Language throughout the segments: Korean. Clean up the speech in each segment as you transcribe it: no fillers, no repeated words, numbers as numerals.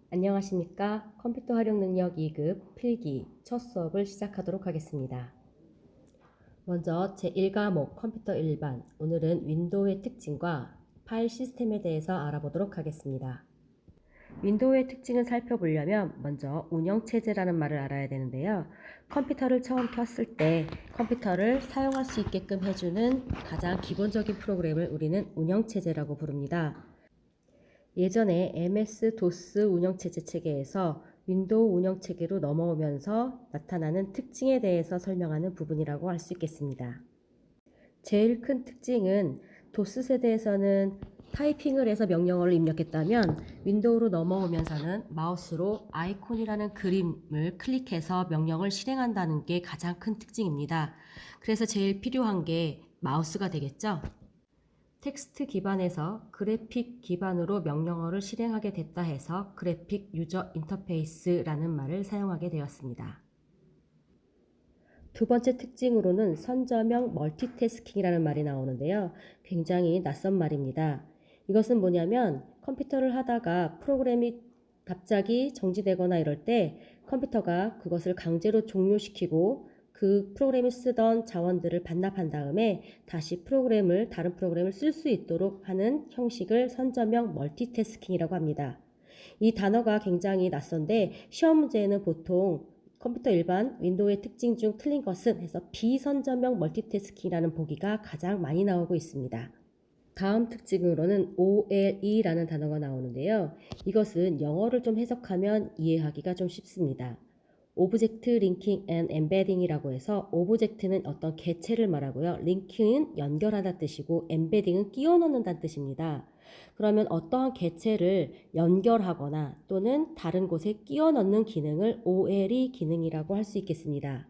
안녕하십니까? 컴퓨터 활용 능력 2급 필기 첫 수업을 시작하도록 하겠습니다. 먼저 제1과목 컴퓨터 일반, 오늘은 윈도우의 특징과 파일 시스템에 대해서 알아보도록 하겠습니다. 윈도우의 특징을 살펴보려면 먼저 운영체제라는 말을 알아야 되는데요. 컴퓨터를 처음 켰을 때 컴퓨터를 사용할 수 있게끔 해주는 가장 기본적인 프로그램을 우리는 운영체제라고 부릅니다. 예전에 MS-DOS 운영체제 체계에서 윈도우 운영체계로 넘어오면서 나타나는 특징에 대해서 설명하는 부분이라고 할 수 있겠습니다. 제일 큰 특징은 도스 세대에서는 타이핑을 해서 명령어를 입력했다면 윈도우로 넘어오면서는 마우스로 아이콘이라는 그림을 클릭해서 명령을 실행한다는 게 가장 큰 특징입니다. 그래서 제일 필요한 게 마우스가 되겠죠? 텍스트 기반에서 그래픽 기반으로 명령어를 실행하게 됐다 해서 그래픽 유저 인터페이스라는 말을 사용하게 되었습니다. 두 번째 특징으로는 선저명 멀티태스킹이라는 말이 나오는데요. 굉장히 낯선 말입니다. 이것은 뭐냐면 컴퓨터를 하다가 프로그램이 갑자기 정지되거나 이럴 때 컴퓨터가 그것을 강제로 종료시키고 그 프로그램이 쓰던 자원들을 반납한 다음에 다시 다른 프로그램을 쓸 수 있도록 하는 형식을 선저명 멀티태스킹이라고 합니다. 이 단어가 굉장히 낯선데 시험 문제에는 보통 컴퓨터 일반 윈도우의 특징 중 틀린 것은 해서 비선저명 멀티태스킹이라는 보기가 가장 많이 나오고 있습니다. 다음 특징으로는 OLE라는 단어가 나오는데요. 이것은 영어를 좀 해석하면 이해하기가 좀 쉽습니다. 오브젝트 링킹 앤 엠베딩이라고 해서 오브젝트는 어떤 개체를 말하고요. 링킹은 연결하다 뜻이고 엠베딩은 끼워 넣는다는 뜻입니다. 그러면 어떠한 개체를 연결하거나 또는 다른 곳에 끼워 넣는 기능을 OLE 기능이라고 할 수 있겠습니다.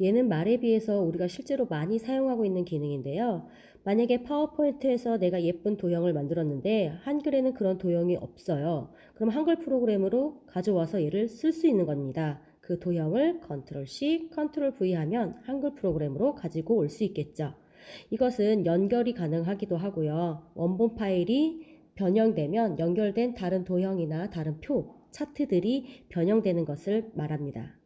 얘는 말에 비해서 우리가 실제로 많이 사용하고 있는 기능인데요. 만약에 파워포인트에서 내가 예쁜 도형을 만들었는데 한글에는 그런 도형이 없어요. 그럼 한글 프로그램으로 가져와서 얘를 쓸 수 있는 겁니다. 그 도형을 컨트롤 C, 컨트롤 V 하면 한글 프로그램으로 가지고 올 수 있겠죠. 이것은 연결이 가능하기도 하고요. 원본 파일이 변형되면 연결된 다른 도형이나 다른 표, 차트들이 변형되는 것을 말합니다.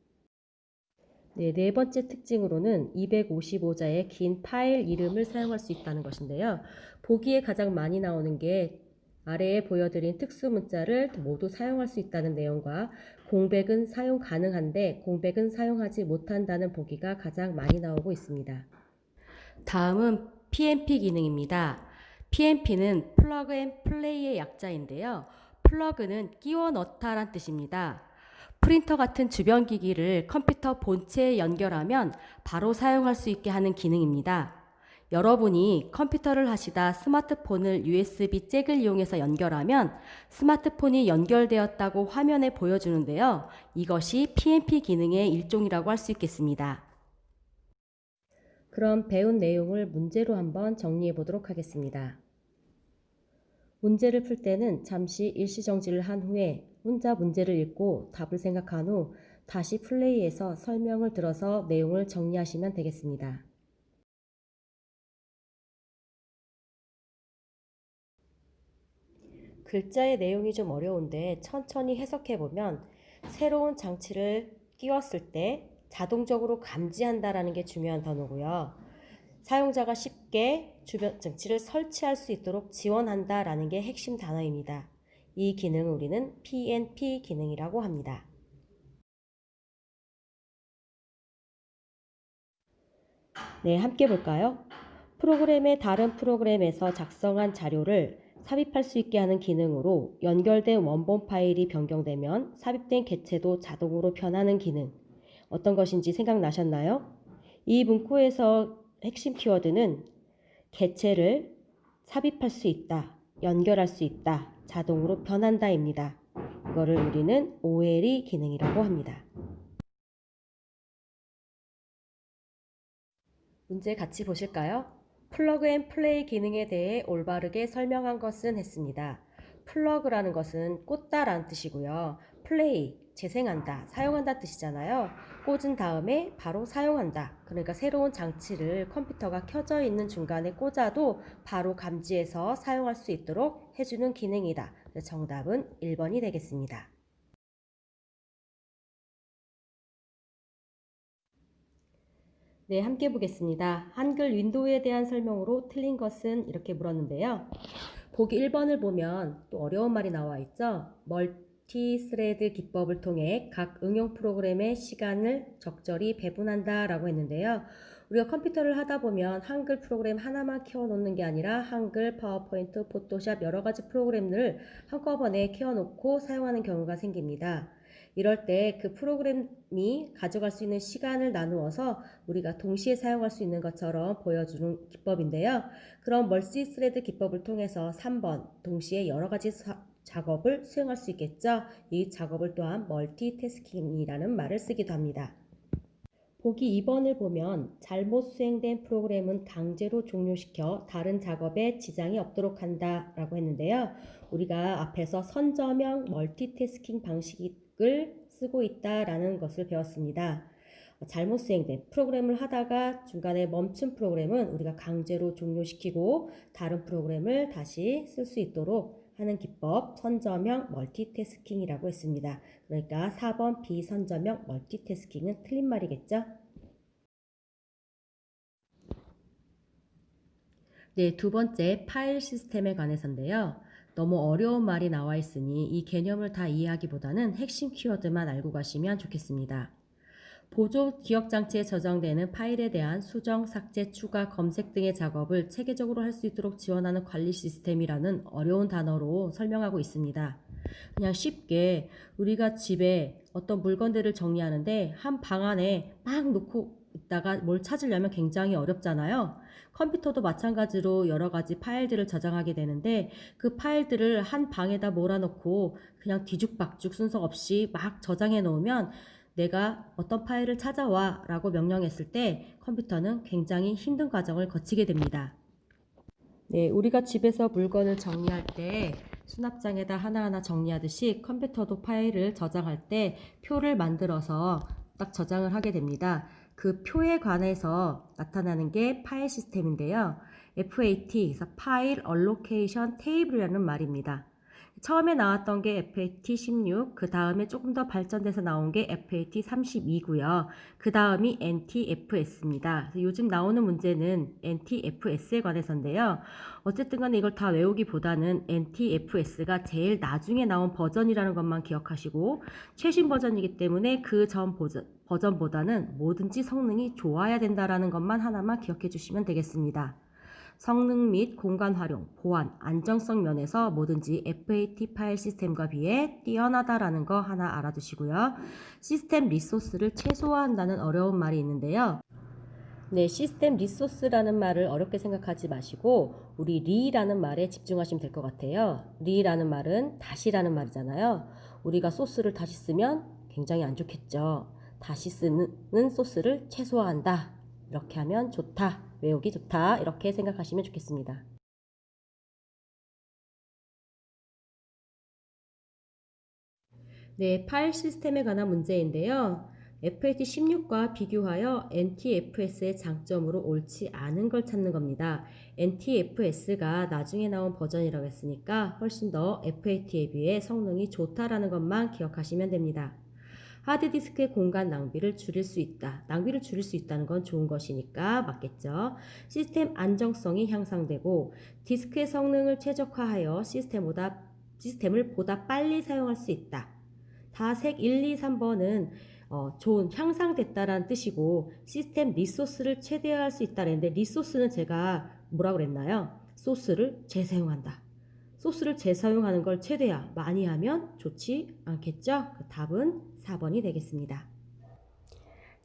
네 번째 특징으로는 255자의 긴 파일 이름을 사용할 수 있다는 것인데요. 보기에 가장 많이 나오는 게 아래에 보여드린 특수 문자를 모두 사용할 수 있다는 내용과 공백은 사용 가능한데 공백은 사용하지 못한다는 보기가 가장 많이 나오고 있습니다. 다음은 PNP 기능입니다. PNP는 플러그 앤 플레이의 약자인데요. 플러그는 끼워 넣다란 뜻입니다. 프린터 같은 주변 기기를 컴퓨터 본체에 연결하면 바로 사용할 수 있게 하는 기능입니다. 여러분이 컴퓨터를 하시다 스마트폰을 USB 잭을 이용해서 연결하면 스마트폰이 연결되었다고 화면에 보여주는데요. 이것이 PNP 기능의 일종이라고 할 수 있겠습니다. 그럼 배운 내용을 문제로 한번 정리해 보도록 하겠습니다. 문제를 풀 때는 잠시 일시정지를 한 후에 혼자 문제를 읽고 답을 생각한 후 다시 플레이해서 설명을 들어서 내용을 정리하시면 되겠습니다. 글자의 내용이 좀 어려운데 천천히 해석해보면 새로운 장치를 끼웠을 때 자동적으로 감지한다라는 게 중요한 단어고요. 사용자가 쉽게 주변 장치를 설치할 수 있도록 지원한다라는 게 핵심 단어입니다. 이 기능을 우리는 PNP 기능이라고 합니다. 네, 함께 볼까요? 프로그램의 다른 프로그램에서 작성한 자료를 삽입할 수 있게 하는 기능으로 연결된 원본 파일이 변경되면 삽입된 객체도 자동으로 변하는 기능. 어떤 것인지 생각나셨나요? 이 문구에서 핵심 키워드는 객체를 삽입할 수 있다, 연결할 수 있다, 자동으로 변한다입니다. 이거를 우리는 OLE 기능이라고 합니다. 문제 같이 보실까요? 플러그 앤 플레이 기능에 대해 올바르게 설명한 것은 했습니다. 플러그라는 것은 꽂다라는 뜻이고요. 플레이, 재생한다, 사용한다 뜻이잖아요. 꽂은 다음에 바로 사용한다. 그러니까 새로운 장치를 컴퓨터가 켜져 있는 중간에 꽂아도 바로 감지해서 사용할 수 있도록 해주는 기능이다. 정답은 1번이 되겠습니다. 네, 함께 보겠습니다. 한글 윈도우에 대한 설명으로 틀린 것은 이렇게 물었는데요. 보기 1번을 보면 또 어려운 말이 나와 있죠. 멀티스레드 기법을 통해 각 응용 프로그램의 시간을 적절히 배분한다 라고 했는데요. 우리가 컴퓨터를 하다 보면 한글 프로그램 하나만 키워놓는 게 아니라 한글, 파워포인트, 포토샵 여러 가지 프로그램을 한꺼번에 키워놓고 사용하는 경우가 생깁니다. 이럴 때 그 프로그램이 가져갈 수 있는 시간을 나누어서 우리가 동시에 사용할 수 있는 것처럼 보여주는 기법인데요. 그럼 멀티스레드 기법을 통해서 3번 동시에 여러 가지 작업을 수행할 수 있겠죠. 이 작업을 또한 멀티태스킹이라는 말을 쓰기도 합니다. 보기 2번을 보면 잘못 수행된 프로그램은 강제로 종료시켜 다른 작업에 지장이 없도록 한다 라고 했는데요. 우리가 앞에서 선저명 멀티태스킹 방식을 쓰고 있다라는 것을 배웠습니다. 잘못 수행된 프로그램을 하다가 중간에 멈춘 프로그램은 우리가 강제로 종료시키고 다른 프로그램을 다시 쓸 수 있도록 하는 기법, 선저명 멀티태스킹이라고 했습니다. 그러니까 4번 비선저명 멀티태스킹은 틀린 말이겠죠? 네, 두 번째 파일 시스템에 관해서인데요. 너무 어려운 말이 나와 있으니 이 개념을 다 이해하기보다는 핵심 키워드만 알고 가시면 좋겠습니다. 보조 기억장치에 저장되는 파일에 대한 수정, 삭제, 추가, 검색 등의 작업을 체계적으로 할 수 있도록 지원하는 관리 시스템이라는 어려운 단어로 설명하고 있습니다. 그냥 쉽게 우리가 집에 어떤 물건들을 정리하는데 한 방 안에 막 놓고 있다가 뭘 찾으려면 굉장히 어렵잖아요. 컴퓨터도 마찬가지로 여러 가지 파일들을 저장하게 되는데 그 파일들을 한 방에다 몰아놓고 그냥 뒤죽박죽 순서 없이 막 저장해 놓으면 내가 어떤 파일을 찾아와 라고 명령했을 때 컴퓨터는 굉장히 힘든 과정을 거치게 됩니다. 네, 우리가 집에서 물건을 정리할 때 수납장에다 하나하나 정리하듯이 컴퓨터도 파일을 저장할 때 표를 만들어서 딱 저장을 하게 됩니다. 그 표에 관해서 나타나는 게 파일 시스템인데요. FAT, 그래서 파일 얼로케이션 테이블이라는 말입니다. 처음에 나왔던 게 FAT16, 그 다음에 조금 더 발전돼서 나온 게 FAT32고요. 그 다음이 NTFS입니다. 요즘 나오는 문제는 NTFS에 관해서인데요. 어쨌든 간에 이걸 다 외우기보다는 NTFS가 제일 나중에 나온 버전이라는 것만 기억하시고 최신 버전이기 때문에 그 전 버전보다는 뭐든지 성능이 좋아야 된다는 것만 하나만 기억해 주시면 되겠습니다. 성능 및 공간 활용, 보안, 안정성 면에서 뭐든지 FAT 파일 시스템과 비해 뛰어나다라는 거 하나 알아두시고요. 시스템 리소스를 최소화한다는 어려운 말이 있는데요. 네, 시스템 리소스라는 말을 어렵게 생각하지 마시고 우리 리라는 말에 집중하시면 될 것 같아요. 리라는 말은 다시라는 말이잖아요. 우리가 소스를 다시 쓰면 굉장히 안 좋겠죠. 다시 쓰는 소스를 최소화한다. 이렇게 하면 좋다. 외우기 좋다. 이렇게 생각하시면 좋겠습니다. 네, 파일 시스템에 관한 문제인데요. FAT16과 비교하여 NTFS의 장점으로 옳지 않은 걸 찾는 겁니다. NTFS가 나중에 나온 버전이라고 했으니까 훨씬 더 FAT에 비해 성능이 좋다라는 것만 기억하시면 됩니다. 하드디스크의 공간 낭비를 줄일 수 있다. 낭비를 줄일 수 있다는 건 좋은 것이니까 맞겠죠. 시스템 안정성이 향상되고 디스크의 성능을 최적화하여 시스템을 보다 빨리 사용할 수 있다. 다색 1, 2, 3번은 좋은 향상됐다라는 뜻이고 시스템 리소스를 최대화할 수 있다는데 리소스는 제가 뭐라고 그랬나요? 소스를 재사용한다. 소스를 재사용하는 걸 최대화 많이 하면 좋지 않겠죠? 그 답은 4번이 되겠습니다.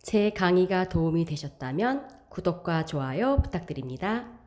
제 강의가 도움이 되셨다면 구독과 좋아요 부탁드립니다.